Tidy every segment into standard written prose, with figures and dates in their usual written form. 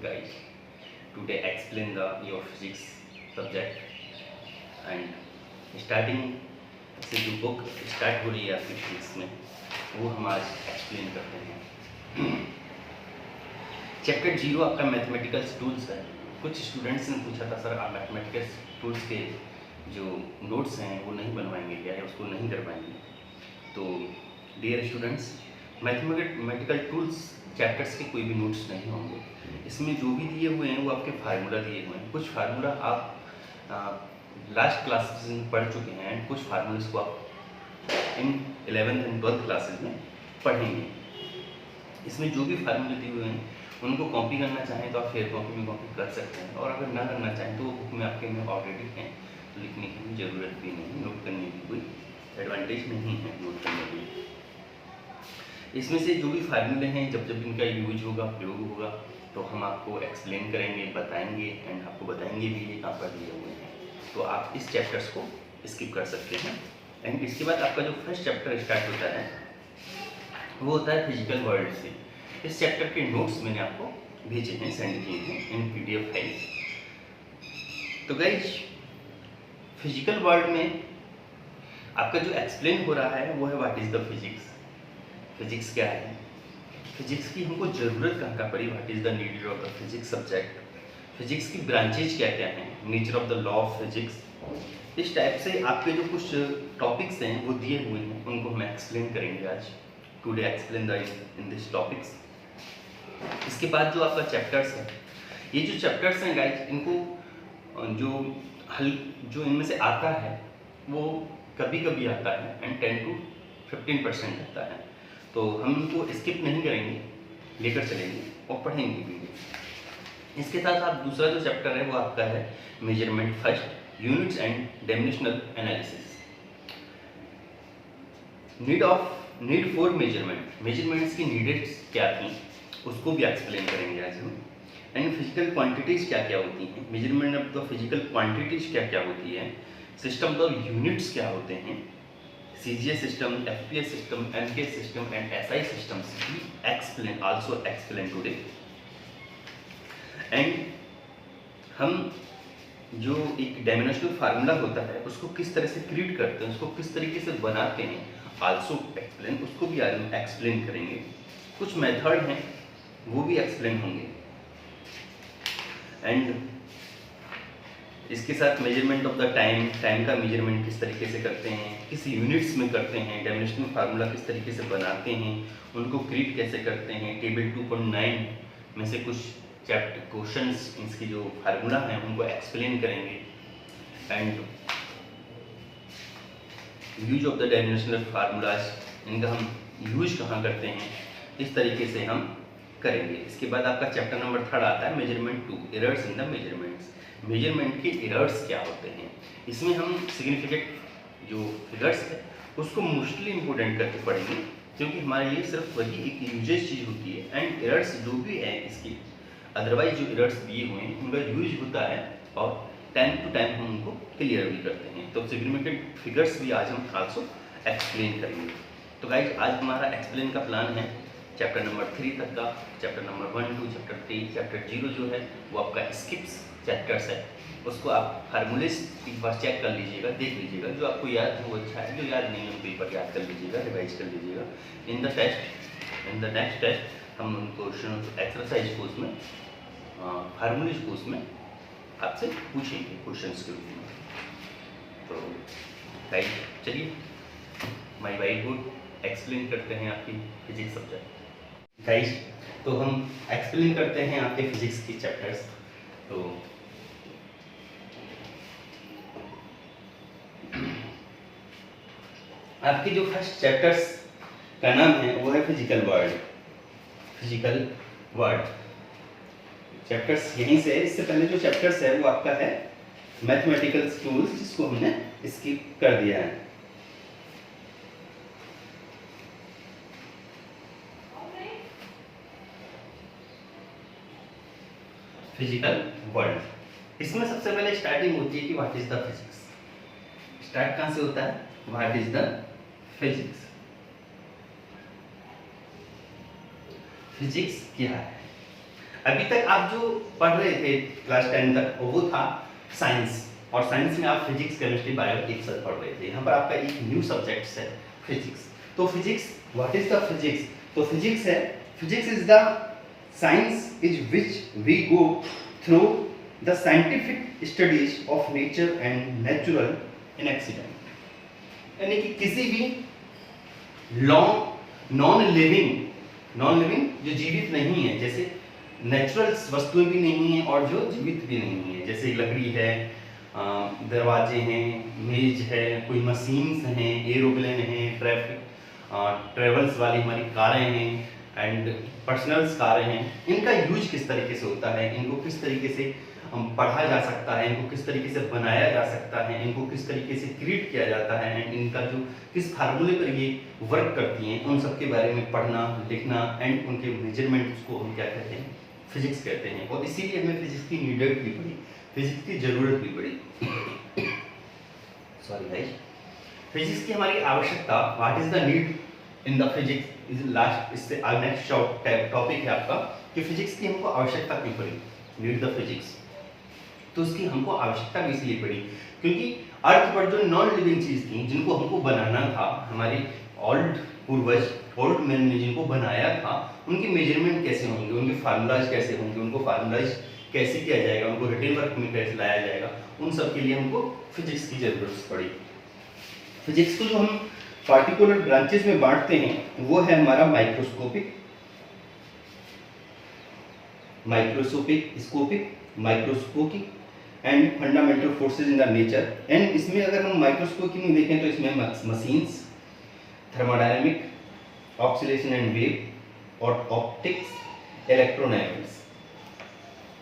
guys. Today explain the your physics subject and starting से जो book start हो रही है आपकी फिजिक्स में वो हम आज एक्सप्लेन करते हैं। चैप्टर 0 आपका मैथमेटिकल टूल्स है। कुछ स्टूडेंट्स ने पूछा था सर आप मैथमेटिकल टूल्स के जो नोट्स हैं वो नहीं बनवाएंगे क्या, या उसको नहीं कर पाएंगे? तो dear students, mathematical tools chapters के कोई भी नोट्स नहीं होंगे। इसमें जो भी दिए हुए हैं वो आपके फार्मूला दिए हुए हैं। कुछ फार्मूला आप लास्ट क्लासेस में पढ़ चुके हैं एंड कुछ फार्मूलाज को आप इन 11th एंड 12th क्लासेस में पढ़ेंगे। इसमें जो भी फार्मूले दिए हुए हैं उनको कॉपी करना चाहें तो आप फेयर कॉपी में कॉपी कर सकते हैं, और अगर ना करना चाहें तो वो बुक में आपके में ऑलरेडी हैं, तो लिखने की ज़रूरत भी नहीं, नोट करने की कोई एडवांटेज नहीं है नोट करने के। इसमें से जो भी फार्मूले हैं जब जब इनका यूज होगा, प्रयोग होगा, तो हम आपको एक्सप्लेन करेंगे, बताएंगे एंड आपको बताएंगे भी ये कहाँ पर दिए हुए हैं। तो आप इस चैप्टर्स को स्किप कर सकते हैं। एंड इसके बाद आपका जो फर्स्ट चैप्टर स्टार्ट होता है वो होता है फिजिकल वर्ल्ड से। इस चैप्टर के नोट्स मैंने आपको भेजे हैं, सेंड किए हैं इन PDF फाइल। तो गाइज, फिजिकल वर्ल्ड में आपका जो एक्सप्लेन हो रहा है वो है what is the physics. Physics क्या है, फिजिक्स की हमको ज़रूरत कहाँ का पड़ी, what is the need of the physics subject, physics की ब्रांचेज क्या क्या हैं, nature of the law of physics. इस टाइप से आपके जो कुछ टॉपिक्स हैं वो दिए हुए हैं, उनको हम एक्सप्लेन करेंगे आज। Today explain the in this topics. इसके बाद जो आपका चैप्टर्स है, ये जो चैप्टर्स हैं गाइज, इनको जो इनमें से आता है वो कभी कभी आता है एंड 10 to 15% आता है, तो हम इनको स्किप नहीं करेंगे, लेकर चलेंगे और पढ़ेंगे भी। इसके साथ आप दूसरा जो चैप्टर है वो आपका है measurement first, units and dimensional analysis. Need for measurement, measurements की नीडेड्स क्या थी उसको भी एक्सप्लेन करेंगे आज हम। एंड फिजिकल क्वांटिटीज क्या क्या होती हैं, measurement of the physical quantities क्या क्या होती है, सिस्टम ऑफ यूनिट्स क्या होते हैं, CGS system, FPS system, MK system and SI systems भी आल्सो एक्सप्लेन टुडे। एंड हम जो एक डायमेंशनल फार्मूला होता है उसको किस तरह से क्रिएट करते हैं, उसको किस तरीके से बनाते हैं, आल्सो एक्सप्लेन, उसको भी आज हम एक्सप्लेन करेंगे। कुछ मेथड हैं वो भी एक्सप्लेन होंगे। एंड इसके साथ measurement of the time, time का मेजरमेंट किस तरीके से करते हैं, किस यूनिट्स में करते हैं, डायमेंशनल फार्मूला किस तरीके से बनाते हैं, उनको क्रिएट कैसे करते हैं, टेबल 2.9 में से कुछ चैप्टर क्वेश्चंस, इसकी जो फार्मूला हैं उनको एक्सप्लेन करेंगे। And use of the dimensional formulas, इनका हम यूज कहाँ करते हैं, इस तरीके से हम करेंगे। इसके बाद आपका चैप्टर नंबर 3 आता है measurement 2, errors in the measurements. Measurement के एरर्स क्या होते हैं, इसमें हम सिग्निफिकेंट जो फिगर्स है उसको मोस्टली इंपॉर्टेंट करके पढ़ेंगे, क्योंकि हमारे लिए सिर्फ वही एक यूजेज चीज़ होती है। एंड एरर्स जो भी है इसकी, अदरवाइज जो एरर्स दिए हुए हैं उनका यूज होता है और टाइम टू टाइम हम उनको क्लियर भी करते हैं। तो सिग्निफिकेंट फिगर्स भी आज हम आल्सो एक्सप्लेन करेंगे। तो गाइज, आज हमारा एक्सप्लेन का प्लान है चैप्टर नंबर 3 तक का। चैप्टर नंबर 1, 2, चैप्टर 3, चैप्टर 0 जो है वो आपका स्किप्स चैप्टर्स है, उसको आप फार्मूलेस एक बार चेक कर लीजिएगा, देख लीजिएगा, जो आपको याद है वो अच्छा है, जो याद नहीं है पेपर याद कर लीजिएगा, रिवाइज कर लीजिएगा। इन द नेक्स्ट टेस्ट हम उन क्वेश्चन एक्सरसाइज को उसमें फार्मूलेस को उसमें आपसे पूछेंगे क्वेश्चंस के रूप में। तो गाइस, चलिए माय वाइट बोर्ड एक्सप्लेन करते हैं आपकी फिजिक्स सब्जेक्ट। गाइस, तो हम एक्सप्लेन करते हैं आपके फिजिक्स की चैप्टर्स। तो आपके जो फर्स्ट चैप्टर्स का नाम है वो है physical world. Physical world chapters यहीं से, इससे पहले जो चैप्टर्स है वो आपका है मैथमेटिकल टूल्स, जिसको हमने स्किप कर दिया है। फिजिकल वर्ल्ड, इसमें सबसे पहले स्टार्टिंग होती है कि what is the physics. Start कहां से होता है, what is the physics. Physics क्या है, अभी तक आप जो पढ़ रहे थे क्लास 10 तक वो था साइंस, और साइंस में आप फिजिक्स, केमिस्ट्री, बायो एक साथ पढ़ रहे थे। यहाँ पर आपका एक न्यू सब्जेक्ट है फिजिक्स। तो physics, what is the physics? तो फिजिक्स है, physics is the science is which we go through the scientific studies of nature and natural in accident. यानी कि किसी भी नॉन लिविंग जो जीवित नहीं है, जैसे नेचुरल वस्तुएं भी नहीं है और जो जीवित भी नहीं है, जैसे लकड़ी है, दरवाजे हैं, मेज है, कोई मशीन्स हैं, एरोप्लेन हैं, ट्रेवल्स वाली हमारी कारें हैं एंड पर्सनल्स कारें हैं, इनका यूज किस तरीके से होता है, इनको किस तरीके से पढ़ा जा सकता है, इनको किस तरीके से बनाया जा सकता है, इनको किस तरीके से क्रिएट किया जाता है एंड इनका जो किस फार्मूले पर ये वर्क करती हैं, उन सब के बारे में पढ़ना, लिखना एंड उनके मेजरमेंट्स को हम क्या कहते हैं, फिजिक्स कहते हैं। और इसीलिए हमें फिजिक्स की नीडेड भी पड़ी, फिजिक्स की जरूरत भी पड़ी। सॉरी गाइस, फिजिक्स की हमारी आवश्यकता, what is the need in the physics is last, इससे नेक्स्ट टॉपिक है आपका कि फिजिक्स की हमको आवश्यकता क्यों पड़ी, नीड द फिजिक्स। तो उसकी हमको आवश्यकता भी इसलिए पड़ी क्योंकि अर्थ पर जो नॉन लिविंग चीज थी, जिनको हमको बनाना था, हमारे ओल्ड पूर्वज, ओल्ड मैन ने जिनको बनाया था, उनके मेजरमेंट कैसे होंगे, उनके फार्मूलाज कैसे होंगे, उनको फार्मूलाज कैसे किया जाएगा, उनको रिटेन वर्क में कैसे लाया जाएगा, उन सब के लिए हमको फिजिक्स की जरूरत पड़ी। फिजिक्स को जो हम पार्टिकुलर ब्रांचेस में बांटते हैं वो है हमारा microscopic and fundamental forces in the nature. And इसमें अगर हम माइक्रोस्कोपिक में देखें तो इसमें machines, thermodynamic, oscillation and wave और ऑप्टिक्स, इलेक्ट्रोमैग्नेटिक्स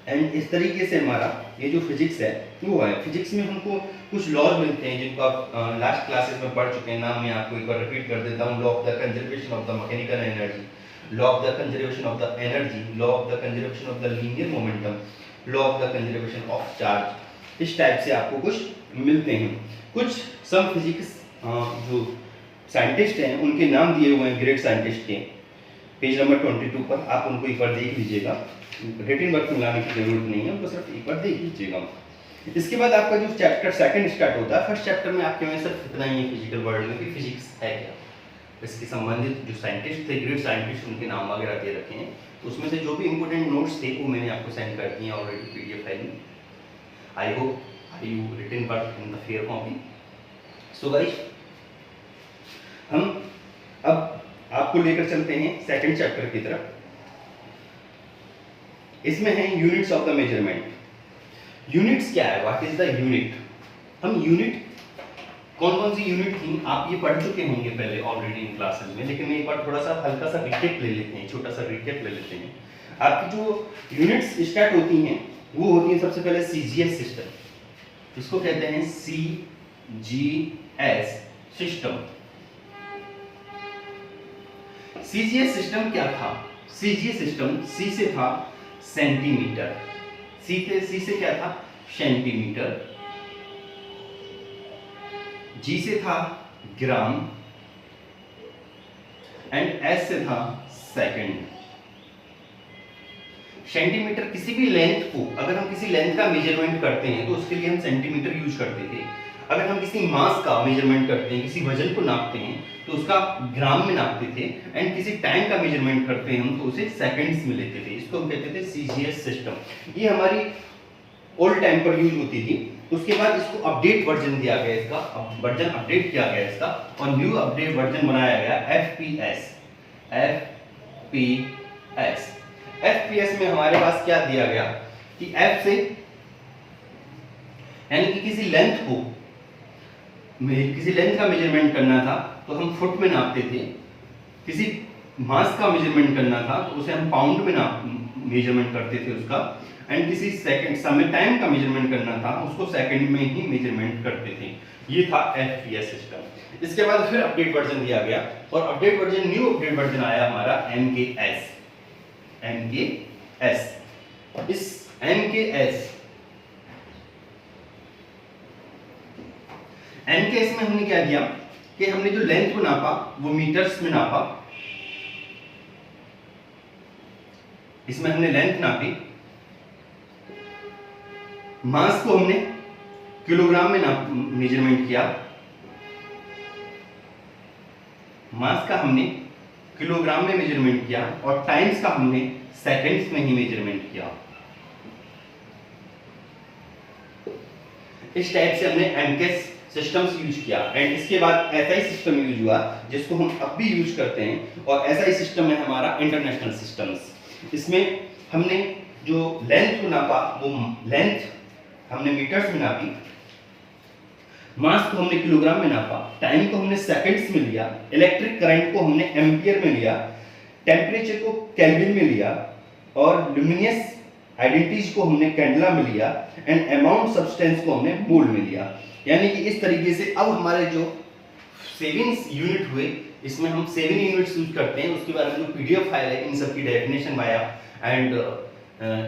एंड इस तरीके से हमारा ये जो फिजिक्स है वो है। फिजिक्स में हमको कुछ लॉज मिलते हैं जिनको आप लास्ट क्लासेस में पढ़ चुके हैं, नाम मैं आपको एक बार रिपीट कर देता हूँ। Law of the conservation of the mechanical energy, law of the conservation of the energy, law of the conservation of the linear momentum, law of the conservation of charge. इस टाइप से आपको कुछ मिलते हैं। कुछ सम फिजिक्स जो scientist हैं उनके नाम दिए हुए हैं ग्रेट साइंटिस्ट के, पेज नंबर 22 पर आप उनको एक बार देख लीजिएगा। रिटन वर्क में लाने की जरूरत नहीं है, उनको सिर्फ एक बार देख लीजिएगा। इसके बाद आपका जो चैप्टर सेकंड स्टार्ट होता है, फर्स्ट चैप्टर में आपके में सिर्फ इतना ही है फिजिकल वर्ल्ड में कि फिजिक्स है क्या, इसके संबंधित जो साइंटिस्ट थे, ग्रेट साइंटिस्ट, उनके नाम वगैरह दे रखे हैं। तो उसमें से जो भी इंपोर्टेंट नोट्स थे वो मैंने आपको सेंड कर दिए ऑलरेडी पीडीएफ फाइल में। I hope you written work in the fair copy. So guys, हम अब आपको लेकर चलते हैं सेकंड चैप्टर की तरफ। इसमें है units of the measurement. Units क्या है, व्हाट इज द यूनिट? हम यूनिट, कौन कौन सी यूनिट थी आप ये पढ़ चुके होंगे पहले ऑलरेडी इन क्लासेस में, लेकिन एक बार थोड़ा सा हल्का सा रिकेप ले लेते हैं, छोटा सा रिकेप ले लेते हैं। आपकी जो यूनिट्स स्टार्ट होती हैं वो होती है सबसे पहले सीजीएस सिस्टम, इसको कहते हैं सीजीएस सिस्टम। सीजीएस सिस्टम क्या था? सीजीएस सिस्टम, सी से था सेंटीमीटर, सी से क्या था सेंटीमीटर, जी से था ग्राम एंड एस से था सेकंड। सेंटीमीटर किसी भी लेंथ को, अगर हम किसी लेंथ का मेजरमेंट करते हैं तो उसके लिए हम सेंटीमीटर यूज करते थे। अगर हम किसी मास का मेजरमेंट करते हैं, किसी वजन को नापते हैं तो उसका ग्राम में नापते थे। एंड किसी टाइम का मेजरमेंट करते हैं हम तो उसे सेकंड्स में लेते थे। इसको हम कहते थे सीजीएस सिस्टम। ये हमारी ओल्ड टाइम पर यूज होती थी। उसके बाद इसको अपडेट वर्जन दिया गया, इसका वर्जन अपडेट किया गया इसका, और न्यू अपडेट वर्जन बनाया गया एफपीएस। एफपीएस में हमारे पास क्या दिया गया कि एफ से, यानी कि किसी लेंथ का मेजरमेंट करना था तो हम फुट में नापते थे, किसी मास का मेजरमेंट करना था तो उसे हम पाउंड में मेजरमेंट करते थे उसका, एंड किसी सेकंड समय टाइम का मेजरमेंट करना था उसको सेकंड में ही मेजरमेंट करते थे। ये था एफपीएस सिस्टम। इसके बाद फिर अपडेट वर्जन दिया गया और update version, new update version आया हमारा एमकेएस। इस एमकेएस में हमने क्या किया कि हमने जो लेंथ को नापा वो मीटर्स में नापा, इसमें हमने लेंथ नापी, मास को हमने किलोग्राम में मेजरमेंट किया, मास का हमने किलोग्राम में मेजरमेंट किया और टाइम्स का हमने सेकंड्स में ही मेजरमेंट किया। इस टाइप से हमने एमकेस सिस्टम्स यूज किया एंड इसके बाद एसआई सिस्टम यूज हुआ जिसको हम अब भी यूज करते हैं और एसआई सिस्टम है हमारा इंटरनेशनल सिस्टम्स। इसमें हमने जो लेंथ को नापा वो लेंथ हमने मीटर्स में नापी, मास को हमने किलोग्राम में नापा, टाइम को हमने सेकंड्स में लिया, इलेक्ट्रिक करंट को हमने एम्पियर में लिया, टेम्परेचर को केल्विन में लिया और ल्यूमिनियस आइडेंटिटीज को हमने कैंडला में लिया एंड अमाउंट सब्सटेंस को हमने मोल में लिया। यानी कि इस तरीके से अब हमारे जो 7 यूनिट हुए इसमें हम 7 यूनिट्स यूज करते हैं। उसके बाद जो पीडीएफ फाइल है इन सब की डेफिनेशन आया एंड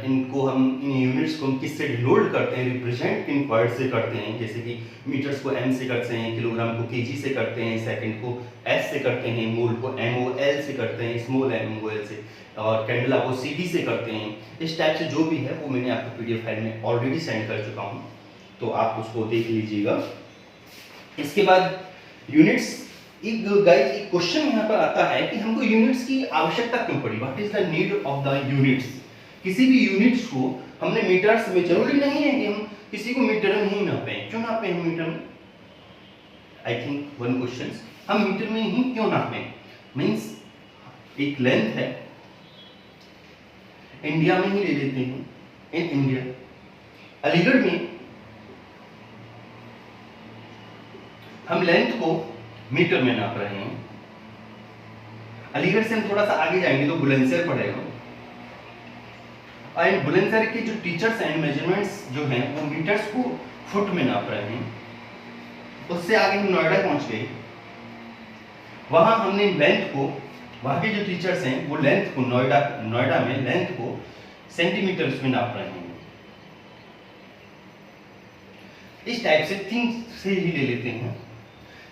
इनको हम इन यूनिट्स को हम किससे डिनोट करते हैं, रिप्रेजेंट किन वर्ड से करते हैं, जैसे कि मीटर्स को एम से करते हैं, किलोग्राम को केजी से करते हैं, सेकंड को एस से करते हैं, मोल को एमओएल से करते हैं, स्मॉल एमओएल से, और कैंडला को सीडी से करते हैं। इस टाइप से जो भी है वो मैंने आपको पीडीएफ फाइल में ऑलरेडी सेंड कर चुका हूँ, तो आप उसको देख लीजिएगा। इसके बाद यूनिट्स, एक क्वेश्चन यहाँ पर आता है कि हमको यूनिट्स की आवश्यकता क्यों पड़ी, what is the need of the units. किसी भी यूनिट्स को हमने मीटर्स में, जरूरी नहीं है कि हम किसी को मीटर में ही नापें, क्यों नापें हम मीटर में, आई थिंक वन क्वेश्चन, हम मीटर में ही क्यों नापें, मीन्स एक लेंथ है, इंडिया में ही ले लेते हैं, इन इंडिया अलीगढ़ में हम लेंथ को मीटर में नाप रहे हैं। अलीगढ़ से हम थोड़ा सा आगे जाएंगे तो बुलंदशहर पड़ेगा, और बुलंदशहर के जो टीचर्स एंड मेजरमेंट्स जो हैं वो मीटर्स को फुट में नाप रहे हैं। उससे आगे हम नोएडा पहुंच गए, वहां हमने लेंथ को, वहां के जो टीचर्स हैं वो लेंथ को नोएडा में लेंथ को सेंटीमीटर्स में नाप रहे हैं। इस टाइप से 3 से ही ले लेते हैं।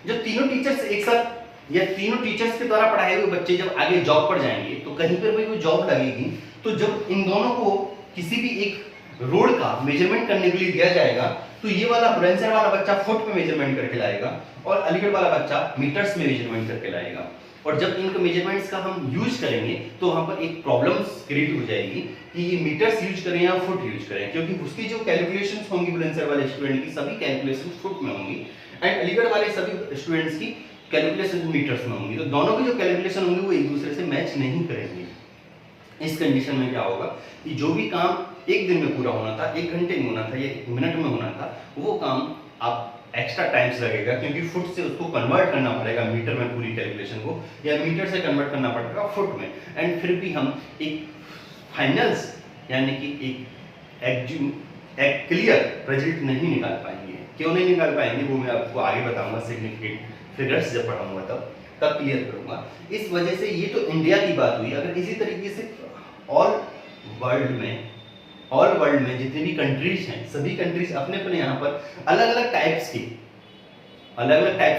जब तीनों टीचर्स एक साथ या तीनों टीचर्स के द्वारा पढ़ाए हुए बच्चे जब आगे जॉब पर जाएंगे तो कहीं पर भी कोई जॉब लगेगी, तो जब इन दोनों को किसी भी एक रोड का मेजरमेंट करने के लिए दिया जाएगा तो ये वाला बुलंदशहर वाला बच्चा फुट में मेजरमेंट करके लाएगा और अलीगढ़ वाला बच्चा मीटर्स में मेजरमेंट करके लाएगा। और जब इनके मेजरमेंट्स का हम यूज करेंगे तो वहां पर एक प्रॉब्लम्स क्रिएट हो जाएगी कि ये मीटर्स यूज करें या फुट यूज करें, क्योंकि उसकी जो कैलकुलेशंस होंगी बुलंदशहर वाले स्टूडेंट की सभी कैलकुलेशंस फुट में होंगी एंड अलीगढ़ वाले सभी स्टूडेंट्स की कैलकुलेशन मीटर्स में होंगी, तो दोनों की जो कैलकुलेशन होंगी वो एक दूसरे से मैच नहीं करेंगे। इस कंडीशन में क्या होगा कि जो भी काम एक दिन में पूरा होना था, 1 घंटे में होना था या 1 मिनट में होना था, वो काम आप एक्स्ट्रा टाइम्स लगेगा, क्योंकि फुट से उसको कन्वर्ट करना पड़ेगा मीटर में पूरी कैलकुलेशन को, या मीटर से कन्वर्ट करना पड़ेगा फुट में। एंड फिर भी हम एक फाइनल्स यानी कि एक क्लियर रिजल्ट नहीं निकाल पाएंगे। क्यों नहीं निकाल पाएंगे वो मैं आपको आगे बताऊंगा, सिग्निफिकेंट फिगर्स जब पढ़ाऊंगा तब क्लियर करूंगा। इस वजह से ये तो इंडिया की बात हुई। अगर इसी तरीके से ऑल वर्ल्ड में जितनी भी कंट्रीज हैं, सभी कंट्रीज अपने अपने यहाँ पर अलग अलग टाइप्स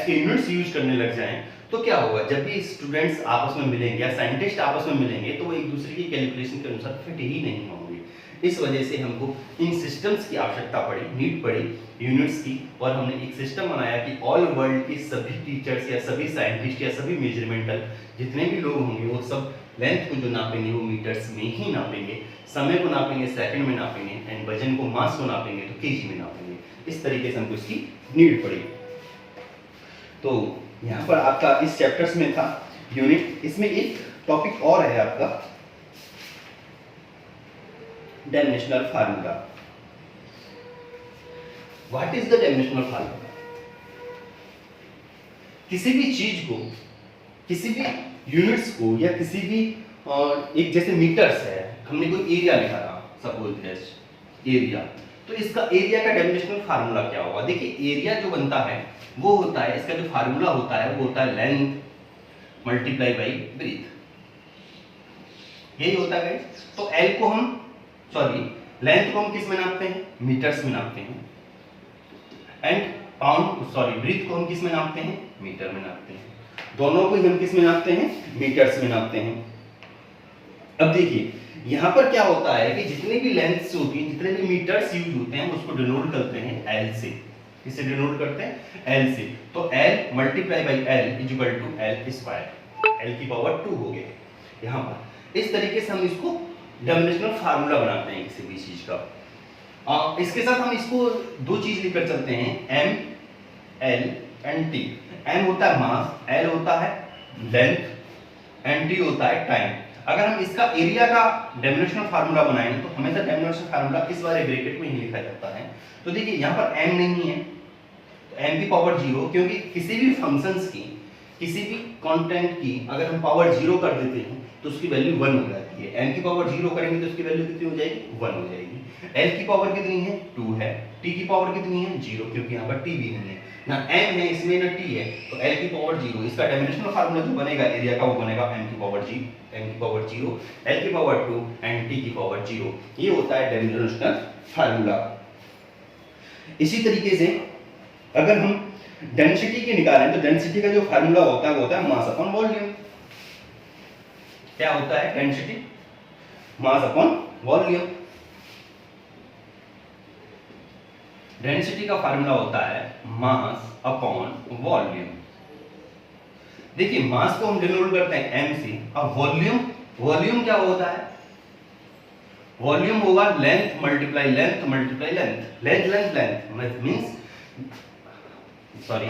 के यूनिट्स यूज करने लग जाएं, तो क्या होगा, जब भी स्टूडेंट्स आपस में मिलेंगे या साइंटिस्ट आपस में मिलेंगे तो वो एक दूसरे की कैलकुलेशन के अनुसार फिट ही नहीं होंगे। इस वजह से हमको इन सिस्टम्स की आवश्यकता पड़ी, नीड पड़ी यूनिट्स की, और हमने एक सिस्टम बनाया कि ऑल वर्ल्ड के सभी टीचर्स या सभी साइंटिस्ट या सभी मेजरमेंटल जितने भी लोग होंगे वो सब लेंथ को जो नापेंगे वो मीटर्स में ही नापेंगे, समय को नापेंगे सेकंड में नापेंगे एंड वजन को, मास को नापेंगे तो केजी में नापेंगे। इस तरीके से हमको इसकी नीड पड़ी। तो यहाँ पर आपका इस चैप्टर्स में था यूनिट। इसमें एक टॉपिक और है आपका dimensional formula. What is the dimensional formula? किसी भी चीज को, किसी भी यूनिट्स को या किसी भी एक जैसे मीटर्स है, हमने कोई एरिया लिखा था, सपोज दैट एरिया, तो इसका एरिया का डायमेंशनल फार्मूला क्या होगा? देखिए एरिया जो बनता है वो होता है, इसका जो फार्मूला होता है वो होता है लेंथ मल्टीप्लाई बाई ब्रीथ, यही होता है। तो एल को हम लेंथ को हम किस में नापते हैं? मीटर्स में नापते हैं। एंड ब्रीथ को हम किस में नापते हैं? मीटर में नापते हैं। दोनों को हम किस में नापते हैं? मीटर्स में नापते हैं। अब देखिए यहाँ पर क्या होता है कि जितने भी लेंथ्स होती हैं, जितने भी मीटर्स यूज होते हैं, उसको डिनोट करते हैं एल से। किससे डिनोट करते हैं? एल से। तो L multiply by L is equal to L square, L की पावर 2 हो गया यहाँ पर। इस तरीके से हम इसको डायमेंशनल फार्मूला बनाते हैं किसी भी चीज का। इसके साथ हम इसको दो चीज लेकर चलते हैं, M L and T. M होता है मास, एल होता है लेंथ एंड टी होता है टाइम। अगर हम इसका एरिया का डायमेंशनल फार्मूला बनाएं तो हमेशा डायमेंशनल फार्मूला इस वाले ब्रैकेट में ही लिखा जाता है। तो देखिए यहाँ पर m नहीं है तो m की पावर 0, क्योंकि किसी भी फंक्शंस की, किसी भी कांस्टेंट की अगर हम पावर 0 कर देते हैं तो उसकी वैल्यू 1 हो जाती है। m की पावर 0 करेंगे तो उसकी वैल्यू कितनी हो जाएगी? 1 हो जाएगी। l की पावर कितनी है? 2 है। t की पावर कितनी है? 0, क्योंकि यहाँ पर t भी नहीं है, ना m है इसमें ना t है, तो l की पावर 0। इसका डायमेंशनल फार्मूला जो बनेगा एरिया का वो बनेगा m की पावर 0, l की पावर 2 एंड t की पावर 0। ये होता है डायमेंशनल फार्मूला। इसी तरीके से अगर हम डेंसिटी की निकालें तो डेंसिटी का जो फार्मूला होता है वो होता है मास अपॉन वॉल्यूम। क्या होता है? Density mass upon volume. Density का फार्मूला होता है मास अपॉन वॉल्यूम। देखिए मास को हम डिनोट करते हैं m से। अब वॉल्यूम क्या होता है? वॉल्यूम होगा length multiply length multiply length. Length means sorry,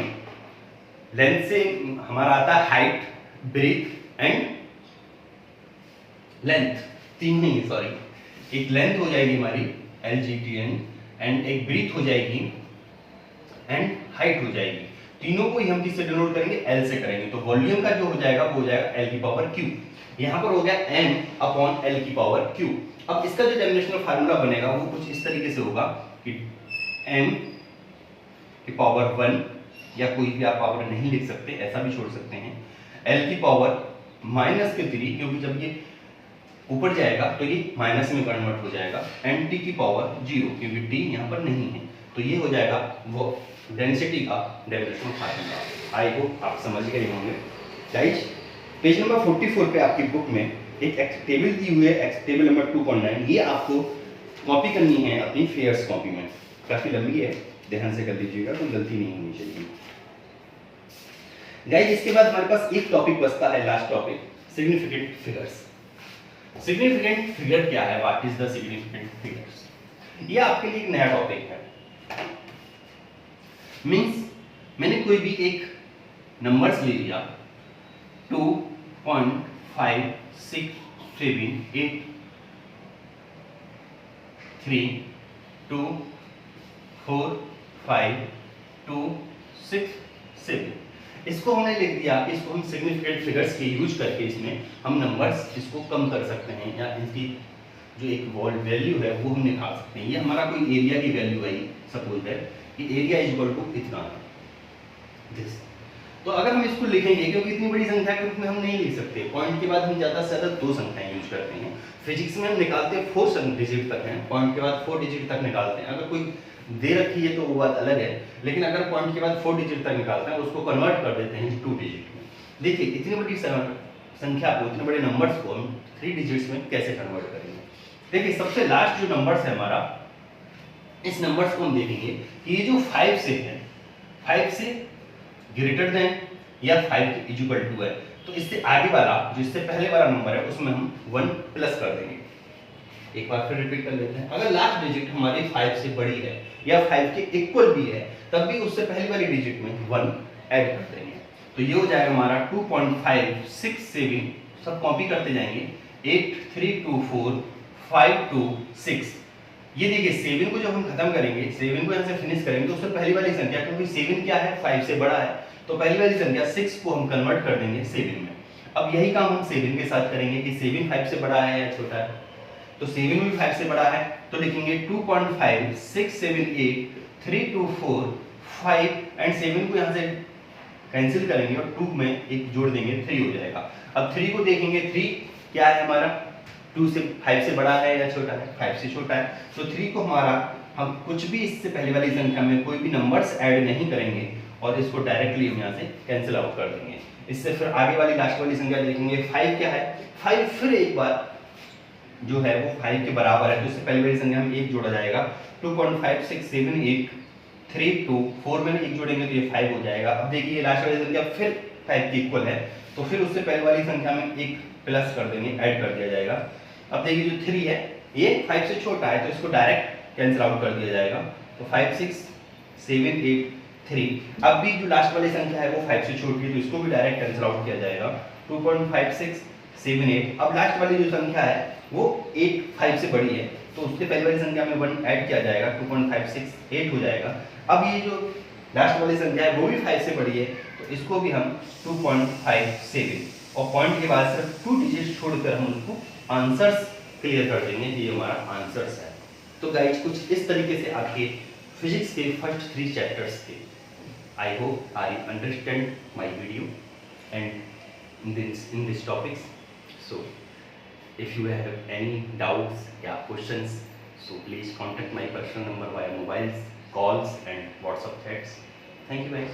length से हमारा आता है हाइट, ब्रेथ एंड लेंथ। तीन नहीं, सॉरी, एक लेंथ हो जाएगी हमारी LGTN एंड एक ब्रीथ हो जाएगी एंड हाइट हो जाएगी। तीनों को ही हम किससे डिनोट करेंगे? L से करेंगे। तो वॉल्यूम का जो हो जाएगा वो हो जाएगा L की पावर Q। यहाँ पर हो गया m अपॉन L की पावर Q। अब इसका जो डायमेंशनल फार्मूला बनेगा वो कुछ इस तरीके से होगा कि m की पावर 1, या कोई भी आप पावर नहीं लिख सकते, ऐसा भी छोड़ सकते हैं, L की पावर माइनस के 3, क्योंकि जब ये ऊपर जाएगा तो ये माइनस में कन्वर्ट हो जाएगा, एंड t की पावर 0, क्योंकि t यहाँ पर नहीं है। तो ये हो जाएगा वो डेंसिटी का डायमेंशनल फार्मूला। आई होप आप समझ गए होंगे। गाइस पेज नंबर 44 पे आपकी बुक में एक टेबल दी हुई है, टेबल नंबर 2.9। ये आपको कॉपी करनी है अपनी फेयर्स कॉपी में। काफी लंबी है, ध्यान से कर लीजिएगा, कोई गलती नहीं होनी चाहिए। गाइस इसके बाद हमारे पास एक टॉपिक बचता है, last topic, significant figures. Significant figure क्या है? What is the significant figures? ये आपके लिए एक नया टॉपिक है। मींस मैंने कोई भी एक नंबर्स ले लिया, 2, 1, 5, 6, 7, 8, 3, 2, 4, 5, 2, 6, 7। इसको हमने लिख दिया, इसको हम सिग्निफिकेंट फिगर्स के यूज करके इसमें हम नंबर्स इसको कम कर सकते हैं, या इनकी जो एक वैल्यू है वो हम निकाल सकते हैं। ये हमारा कोई एरिया की वैल्यू है, सपोज है कि एरिया इज इक्वल टू इतना है दिस। तो अगर हम इसको लिखेंगे, क्योंकि इतनी बड़ी संख्या के रूप में हम नहीं लिख सकते, पॉइंट के बाद हम ज़्यादा से ज़्यादा 2 संख्याएं यूज करते हैं। फिजिक्स में हम निकालते हैं 4 डिजिट तक हैं, पॉइंट के बाद 4 डिजिट तक निकालते हैं। अगर कोई दे रखी है तो वो बात अलग है, लेकिन अगर पॉइंट के बाद 4 डिजिट तक निकालते हैं उसको कन्वर्ट कर देते हैं 2 डिजिट में। देखिए इतनी बड़ी संख्या को, इतने बड़े नंबर्स को हम 3 डिजिट्स में कैसे कन्वर्ट करेंगे। देखिए सबसे लास्ट जो नंबर्स है हमारा, इस नंबर्स को हम देखेंगे कि ये जो 5 से है, 5 से ग्रेटर देन या 5 इज इक्वल टू है, तो इससे आगे वाला जो इससे पहले वाला नंबर है उसमें हम 1 प्लस कर देंगे। एक बार फिर रिपीट कर लेते हैं। अगर लास्ट डिजिट हमारी 5 से बड़ी है या 5 के इक्वल भी है, तब भी उससे पहले वाली डिजिट में 1 ऐड कर देंगे। तो ये हो जाएगा हमारा 2.5, 6, 7, सब कॉपी करते जाएंगे, 8, 3, 2, 4, 5, 2, 6। ये देखिए 7 को जब हम खत्म करेंगे, 7 को यहाँ से फिनिश करेंगे, तो उससे पहली वाली संख्या, क्योंकि 7 क्या है, 5 से बड़ा है, तो पहली वाली संख्या 6 को हम कन्वर्ट कर देंगे 7 में। अब यही काम हम 7 के साथ करेंगे कि 7 5 से बड़ा है या छोटा है। तो 7 भी 5 से बड़ा है, तो लिखेंगे 2.5, 6, 7, 8, 3, 2, 4, 5 एंड 7 को यहाँ से कैंसिल करेंगे और 2 में एक जोड़ देंगे, 3 हो जाएगा। अब 3 को देखेंगे, 3 क्या है हमारा, 2 से 5 से बड़ा है या छोटा है, 5 से छोटा है। तो 3 को हमारा हम कुछ भी इससे पहले वाली संख्या में कोई भी नंबर्स ऐड नहीं करेंगे और इसको डायरेक्टली हम यहाँ से कैंसिल आउट कर देंगे। इससे फिर आगे वाली लास्ट वाली संख्या देखेंगे, 5 क्या है, 5 फिर एक बार जो है वो 5 के बराबर है, तो उससे पहली वाली संख्या में 1 जोड़ा जाएगा। 2.5678 3 2 4 में 1 जोड़ेंगे तो ये 5 हो जाएगा। अब देखिए लास्ट वाली संख्या फिर 5 के इक्वल है, तो फिर उससे पहले वाली संख्या में 1 प्लस कर देंगे, ऐड कर दिया जाएगा। अब देखिए जो 3 है ये 5 से छोटा है, तो इसको डायरेक्ट कैंसिल आउट कर दिया जाएगा। तो 5 6 7 8 3। अब भी जो लास्ट वाली संख्या है वो 5 से छोटी है, तो इसको भी डायरेक्ट कैंसिल आउट किया जाएगा। 2.56 7 8। अब लास्ट वाली जो संख्या है वो 8 5 से बड़ी है, तो उससे पहले वाली संख्या में 1 ऐड किया जाएगा, 2.568 हो जाएगा। अब ये जो लास्ट वाली संख्या है वो भी 5 से बड़ी है, तो इसको भी हम 2.57 और पॉइंट के बाद सिर्फ 2 डिजिट छोड़कर हम उसको आंसर्स क्लियर कर देंगे, ये हमारा आंसर्स है। तो गाइस कुछ इस तरीके से आपके फिजिक्स के फर्स्ट 3 चैप्टर्स थे। I hope I understand my video and in this topics. So if you have any doubts या questions, so please contact my personal number via mobiles, calls and WhatsApp chats. Thank you guys.